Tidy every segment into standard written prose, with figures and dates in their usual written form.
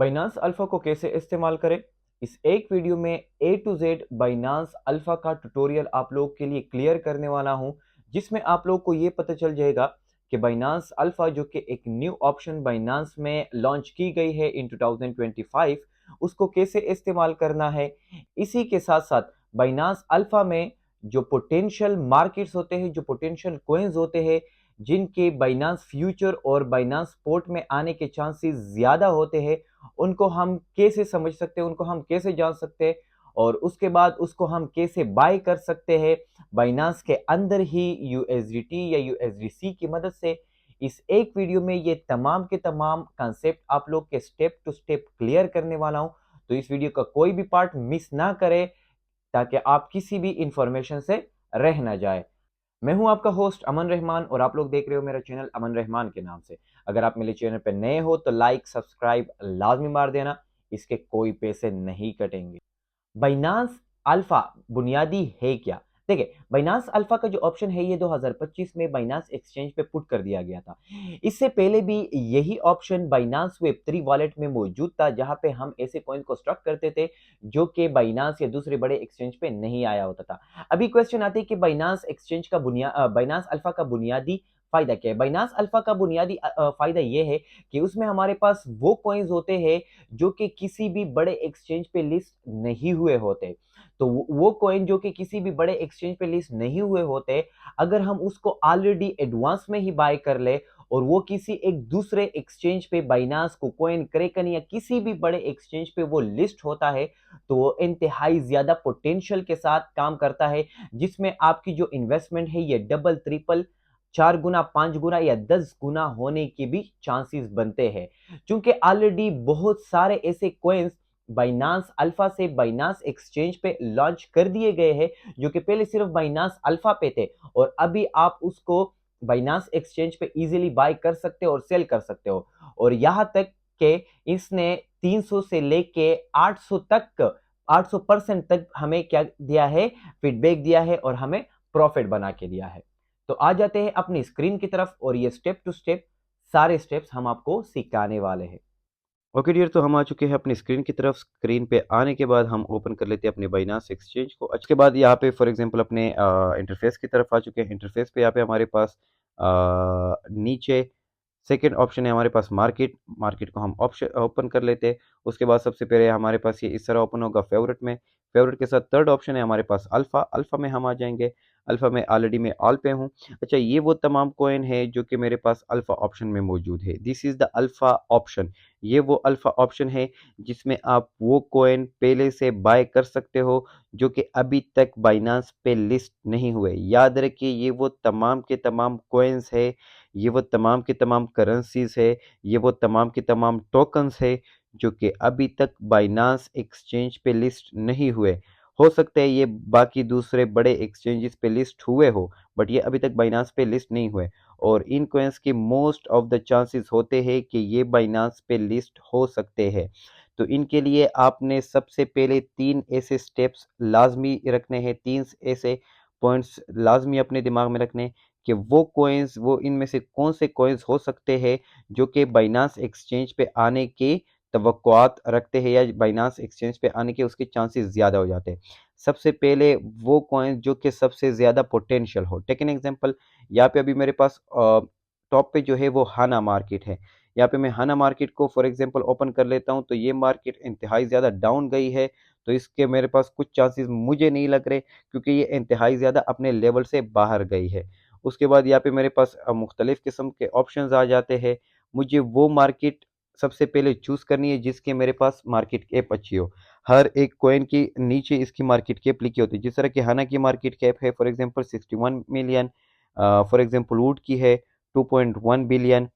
Binance alpha को कैसे इस्तेमाल करें, इस एक वीडियो में ए टू जेड बाइनांस अल्फा का ट्यूटोरियल आप लोग के लिए क्लियर करने वाला हूं, जिसमें आप लोग को ये पता चल जाएगा कि बाइनांस अल्फा जो कि एक न्यू ऑप्शन बाइनांस में लॉन्च की गई है इन 2025, उसको कैसे इस्तेमाल करना है। इसी के साथ साथ बाइनांस अल्फा में जो पोटेंशियल मार्केट्स होते हैं, जो पोटेंशियल कोइंस होते हैं, जिनके बाइनांस फ्यूचर और बाइनांस स्पॉट में आने के चांसेस ज्यादा होते हैं, उनको हम कैसे समझ सकते हैं, उनको हम कैसे जान सकते हैं, और उसके बाद उसको हम कैसे बाय कर सकते हैं बाइनांस के अंदर ही यूएसडीटी या यूएसडीसी की मदद से। इस एक वीडियो में ये तमाम के तमाम कंसेप्ट आप लोग के स्टेप टू स्टेप क्लियर करने वाला हूं, तो इस वीडियो का कोई भी पार्ट मिस ना करें ताकि आप किसी भी इंफॉर्मेशन से रह ना जाए। मैं हूं आपका होस्ट अमन रहमान और आप लोग देख रहे हो मेरा चैनल अमन रहमान के नाम से। अगर आप मेरे चैनल पर नए हो तो लाइक सब्सक्राइब लाजमी मार देना, इसके कोई पैसे नहीं कटेंगे। बाइनांस अल्फा बुनियादी है क्या? देखिए, बाइनांस अल्फा का जो ऑप्शन है ये 2025 में बाइनांस एक्सचेंज पे पुट कर दिया गया था। इससे पहले भी यही ऑप्शन बाइनांस वेब 3 वॉलेट में मौजूद था, जहां पे हम ऐसे कॉइन को स्टॉक करते थे जो कि बाइनांस या दूसरे बड़े एक्सचेंज पे नहीं आया होता था। अभी क्वेश्चन आती है कि बाइनांस एक्सचेंज का बाइनांस अल्फा का बुनियादी फायदा क्या है। बाइनांस अल्फा का बुनियादी फायदा यह है कि उसमें हमारे पास वो कॉइन्स होते हैं जो कि किसी भी बड़े एक्सचेंज पे लिस्ट नहीं हुए होते। तो वो कॉइन जो कि किसी भी बड़े एक्सचेंज पे लिस्ट नहीं हुए होते, अगर हम उसको ऑलरेडी एडवांस में ही बाय कर ले और वो किसी एक दूसरे एक्सचेंज पे बाइनांस को कॉइन क्रैकन या किसी भी बड़े एक्सचेंज पे वो लिस्ट होता है, तो वो इंतहाई ज्यादा पोटेंशियल के साथ काम करता है, जिसमें आपकी जो इन्वेस्टमेंट है ये डबल ट्रिपल 4 गुना 5 गुना या 10 गुना होने के भी चांसेस बनते हैं। क्योंकि ऑलरेडी बहुत सारे ऐसे कॉइन्स बाइनांस अल्फा से बाइनांस एक्सचेंज पे लॉन्च कर दिए गए हैं, जो कि पहले सिर्फ बाइनांस अल्फा पे थे और अभी आप उसको बाइनांस एक्सचेंज पे इजीली बाय कर सकते हो और सेल कर सकते हो। और यहां तक कि इसने 300 से लेके 800 तक 800% तक हमें क्या दिया है, फीडबैक दिया है और हमें प्रॉफिट बना के दिया है। तो आ जाते हैं अपनी स्क्रीन की तरफ और ये स्टेप टू स्टेप सारे स्टेप्स हम आपको सिखाने वाले हैं। ओके डियर, तो हम आ चुके हैं अपनी स्क्रीन की तरफ। स्क्रीन पे आने के बाद हम ओपन कर लेते हैं अपने बाइनांस एक्सचेंज को। उसके बाद यहाँ पे फॉर एग्जांपल अपने इंटरफेस की तरफ आ चुके हैं। इंटरफेस पे यहाँ पे हमारे पास नीचे सेकेंड ऑप्शन है हमारे पास मार्केट। मार्केट को हम ऑप्शन ओपन कर लेते हैं। उसके बाद सबसे पहले हमारे पास ये इस तरह ओपन होगा फेवरेट में। फेवरेट के साथ थर्ड ऑप्शन है हमारे पास अल्फा। अल्फा में हम आ जाएंगे। अल्फा में ऑलरेडी मैं ऑल पे हूँ। अच्छा, ये वो तमाम कॉइन है जो कि मेरे पास अल्फा ऑप्शन में मौजूद है। This is the alpha option. ये वो अल्फा ऑप्शन है जिसमें आप वो कॉइन पहले से बाय कर सकते हो जो कि अभी तक बाइनांस पे लिस्ट नहीं हुए। याद रखिए, ये वो तमाम के तमाम कॉइन्स है, ये वो तमाम की तमाम करेंसीज है, ये वो तमाम की तमाम टोकन्स है जो कि अभी तक बाइनांस एक्सचेंज पे लिस्ट नहीं हुए। हो सकता है ये बाकी दूसरे बड़े एक्सचेंजेस पे लिस्ट हुए हो, बट ये अभी तक बाइनांस पे लिस्ट नहीं हुए। और इन कॉइन्स के मोस्ट ऑफ द चांसेस होते हैं कि ये बाइनांस पे लिस्ट हो सकते हैं। तो इनके लिए आपने सबसे पहले 3 ऐसे स्टेप्स लाजमी रखने हैं, 3 ऐसे पॉइंट्स लाजमी अपने दिमाग में रखने कि वो कॉइन्स, वो इनमें से कौन से कॉइन्स हो सकते हैं जो कि बाइनांस एक्सचेंज पे आने की तवक्कुआत रखते हैं या बाइनांस एक्सचेंज पे आने के उसके चांसेस ज़्यादा हो जाते हैं। सबसे पहले वो कॉइन जो कि सबसे ज़्यादा पोटेंशियल हो। टेक एन एग्जांपल, यहाँ पे अभी मेरे पास टॉप पे जो है वो हाना मार्केट है। यहाँ पे मैं हाना मार्केट को फॉर एग्जांपल ओपन कर लेता हूँ, तो ये मार्केट इंतहाई ज़्यादा डाउन गई है। तो इसके मेरे पास कुछ चांसेस मुझे नहीं लग रहे, क्योंकि ये इंतहाई ज़्यादा अपने लेवल से बाहर गई है। उसके बाद यहाँ पे मेरे पास मुख्तलिफ किस्म के ऑप्शंस आ जाते हैं। मुझे वो मार्केट सबसे पहले चूज़ करनी है जिसके मेरे पास मार्केट कैप अच्छी हो। हर एक कॉइन की नीचे इसकी मार्केट कैप लिखी होती है। जिस तरह की हाना की मार्केट कैप है for example 61 million, for example would की है 2.1 बिलियन।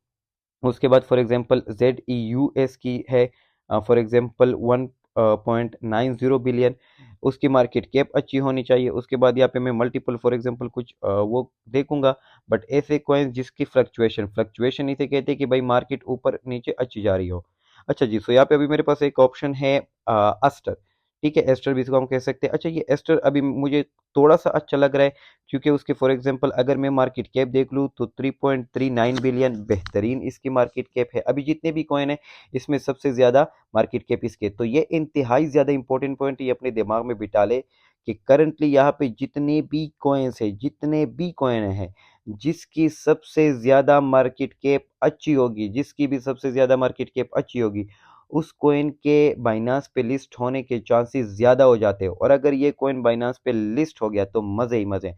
उसके बाद फॉर एग्जांपल ZEUS की है फॉर एग्जांपल 1.90 बिलियन। उसकी मार्केट कैप अच्छी होनी चाहिए। उसके बाद यहाँ पे मैं मल्टीपल फॉर एग्जांपल कुछ वो देखूंगा, बट ऐसे कॉइन जिसकी फ्लक्चुएशन फ्लक्चुएशन इसे कहते हैं कि भाई मार्केट ऊपर नीचे अच्छी जा रही हो। अच्छा जी, सो यहाँ पे अभी मेरे पास एक ऑप्शन है अस्टर। ठीक है, एस्टर भी इसको हम कह सकते हैं। अच्छा, ये एस्टर अभी मुझे थोड़ा सा अच्छा लग रहा है क्योंकि उसके फॉर एग्जांपल अगर मैं मार्केट कैप देख लूँ तो 3.39 बिलियन बेहतरीन इसकी मार्केट कैप है। अभी जितने भी कॉइन है इसमें सबसे ज़्यादा मार्केट कैप इसके, तो ये इंतहाई ज़्यादा इंपॉर्टेंट पॉइंट ये अपने दिमाग में बिठा ले कि करंटली यहाँ पे जितने भी कॉइन्स है, जितने भी कॉइन है, जिसकी सबसे ज़्यादा मार्केट कैप अच्छी होगी, जिसकी भी सबसे ज़्यादा मार्केट कैप अच्छी होगी, उस कॉइन के बाइनांस पे लिस्ट होने के चांसेस ज़्यादा हो जाते हैं। और अगर ये कॉइन बाइनांस पे लिस्ट हो गया तो मज़े ही मज़े,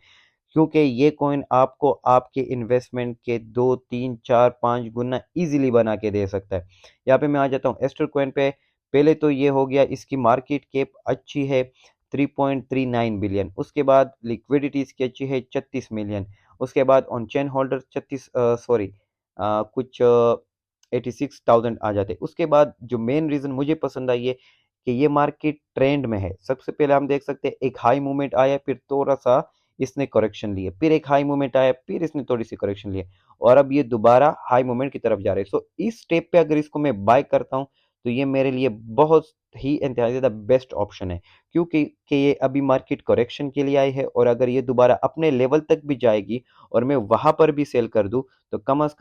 क्योंकि ये कॉइन आपको आपके इन्वेस्टमेंट के 2 3 4 5 गुना इजीली बना के दे सकता है। यहाँ पे मैं आ जाता हूँ एस्टर कॉइन पे। पहले तो ये हो गया, इसकी मार्केट कैप अच्छी है 3.39 बिलियन। उसके बाद लिक्विडिटी इसकी अच्छी है 36 मिलियन। उसके बाद ऑन चेन होल्डर 36 सॉरी कुछ 86,000 आ जाते। उसके बाद जो मेन रीज़न मुझे पसंद आई है कि ये मार्केट ट्रेंड में है। सबसे पहले हम देख सकते हैं एक हाई मूवमेंट आया, फिर थोड़ा सा इसने करेक्शन लिए, फिर एक हाई मूवमेंट आया, फिर इसने थोड़ी सी करेक्शन लिए, और अब ये दोबारा हाई मूवमेंट की तरफ जा रहे हैं। सो इस स्टेप पे अगर इसको मैं बाय करता हूँ तो ये मेरे लिए बहुत ही इंतहाई ज़्यादा बेस्ट ऑप्शन है, क्योंकि ये अभी मार्केट करेक्शन के लिए आई है, और अगर ये दोबारा अपने लेवल तक भी जाएगी और मैं वहां पर भी सेल कर दूं तो कम अज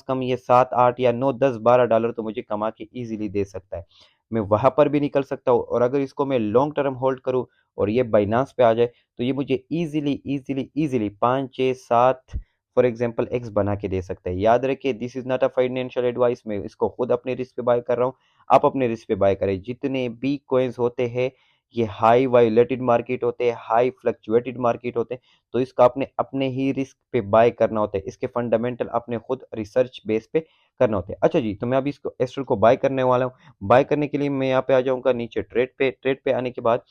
कम ये 7 8 या 9 10 12 डॉलर तो मुझे कमा के इजीली दे सकता है। मैं वहां पर भी निकल सकता हूँ, और अगर इसको मैं लॉन्ग टर्म होल्ड करूँ और ये बाइनांस पे आ जाए तो ये मुझे easily easily easily 5 6 7 for example x बना के दे सकता है। याद रखिए, this is not a financial advice, मैं इसको खुद अपने रिस्क पे बाय कर रहा हूँ। आप अपने रिस्क पे बाय करें। जितने भी कॉइन्स होते हैं ये हाई वाइलेटेड मार्केट होते हैं, हाई फ्लक्चुएटेड मार्केट होते हैं, तो इसका आपने अपने ही रिस्क पे बाय करना होता है। इसके फंडामेंटल आपने खुद रिसर्च बेस पे करना होता है। अच्छा जी, तो मैं अभी इसको एस्टर को बाय करने वाला हूँ। बाय करने के लिए मैं यहाँ पे आ जाऊंगा नीचे ट्रेड पे। ट्रेड पे आने के बाद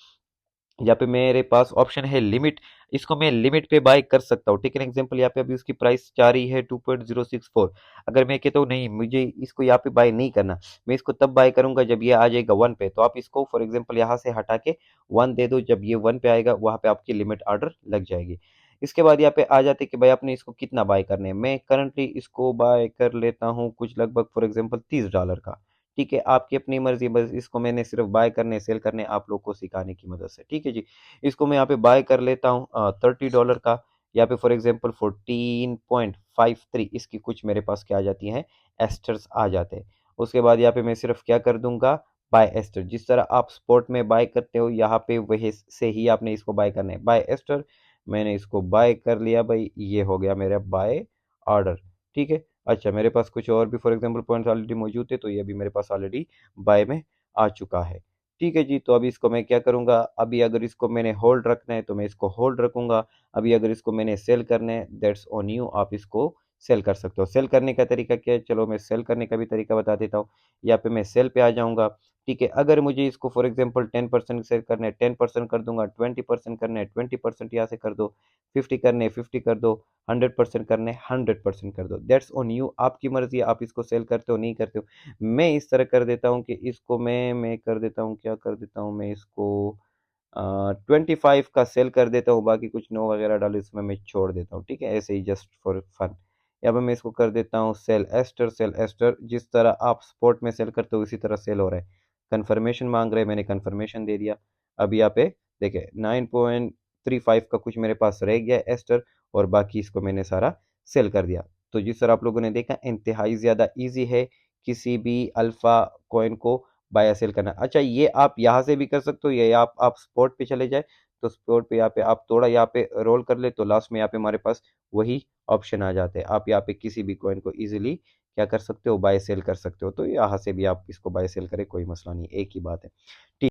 यहाँ पे मेरे पास ऑप्शन है लिमिट। इसको मैं लिमिट पे बाय कर सकता हूँ। टेक एन एग्जांपल, यहाँ पे अभी उसकी प्राइस जा रही है 2.064। अगर मैं कहता हूँ नहीं, मुझे इसको यहाँ पे बाय नहीं करना, मैं इसको तब बाय करूंगा जब ये आ जाएगा 1 पे, तो आप इसको फॉर एग्जांपल यहाँ से हटा के 1 दे दो। जब ये 1 पे आएगा वहां पे आपकी लिमिट ऑर्डर लग जाएगी। इसके बाद यहाँ पे आ जाते कि भाई आपने इसको कितना बाय करने है। मैं करंटली इसको बाय कर लेता हूँ कुछ लगभग फॉर एग्जांपल $30 का। ठीक है, आपकी अपनी मर्जी, बस इसको मैंने सिर्फ बाय करने सेल करने आप लोग को सिखाने की मदद से। ठीक है जी, इसको मैं यहाँ पे बाय कर लेता हूँ $30 का। यहाँ पे फॉर एग्जांपल 14.53 इसकी कुछ मेरे पास क्या आ जाती हैं, एस्टर्स आ जाते हैं। उसके बाद यहाँ पे मैं सिर्फ क्या कर दूंगा, बाय एस्टर। जिस तरह आप स्पॉट में बाय करते हो यहाँ पे वही से ही आपने इसको बाय करना है, बाय एस्टर। मैंने इसको बाय कर लिया भाई, ये हो गया मेरा बाय ऑर्डर। ठीक है। अच्छा, मेरे पास कुछ और भी फॉर एग्जांपल पॉइंट्स ऑलरेडी मौजूद थे, तो ये भी मेरे पास ऑलरेडी बाय में आ चुका है। ठीक है जी, तो अभी इसको मैं क्या करूंगा, अभी अगर इसको मैंने होल्ड रखना है तो मैं इसको होल्ड रखूंगा। अभी अगर इसको मैंने सेल करना है, दैट्स ऑन यू, आप इसको सेल कर सकते हो। सेल करने का तरीका क्या है, चलो मैं सेल करने का भी तरीका बता देता हूँ। यहाँ पे मैं सेल पे आ जाऊंगा। ठीक है, अगर मुझे इसको फॉर एग्जांपल 10% सेल करना है 10% कर दूंगा, 20% करना है 20% यहाँ से कर दो, 50 करने 50 कर दो, 100% करने 100% कर दो। दैट्स ऑन यू, आपकी मर्जी है, आप इसको सेल करते हो नहीं करते हो। मैं इस तरह कर देता हूँ कि इसको मैं कर देता हूँ, क्या कर देता हूँ मैं इसको 25 का सेल कर देता हूँ, बाकी कुछ नो वगैरह डालो इसमें मैं छोड़ देता हूँ। ठीक है, ऐसे ही जस्ट फॉर फन। यहाँ पे मैं इसको कर देता हूँ सेल एस्टर। सेल एस्टर जिस तरह आप स्पॉट में सेल करते हो उसी तरह सेल हो रहा है। कंफर्मेशन मांग रहे हैं, मैंने कंफर्मेशन दे दिया। अब यहाँ पे देखे 9.35 का कुछ मेरे पास रह गया एस्टर, और बाकी इसको मैंने सारा सेल कर दिया। तो जिस तरह आप लोगों ने देखा, इंतहाई ज़्यादा ईजी है किसी भी अल्फ़ा कॉइन को बाय या सेल करना। अच्छा, ये आप यहाँ से भी कर सकते हो, या आप स्पॉट पे चले जाए तो स्पॉट पे यहाँ पे आप थोड़ा यहाँ पे रोल कर ले तो लास्ट में यहाँ पे हमारे पास वही ऑप्शन आ जाते हैं। आप यहाँ पे किसी भी कॉइन को इजीली क्या कर सकते हो, बाय सेल कर सकते हो। तो यहाँ से भी आप इसको बाय सेल करें, कोई मसला नहीं, एक ही बात है। ठीक।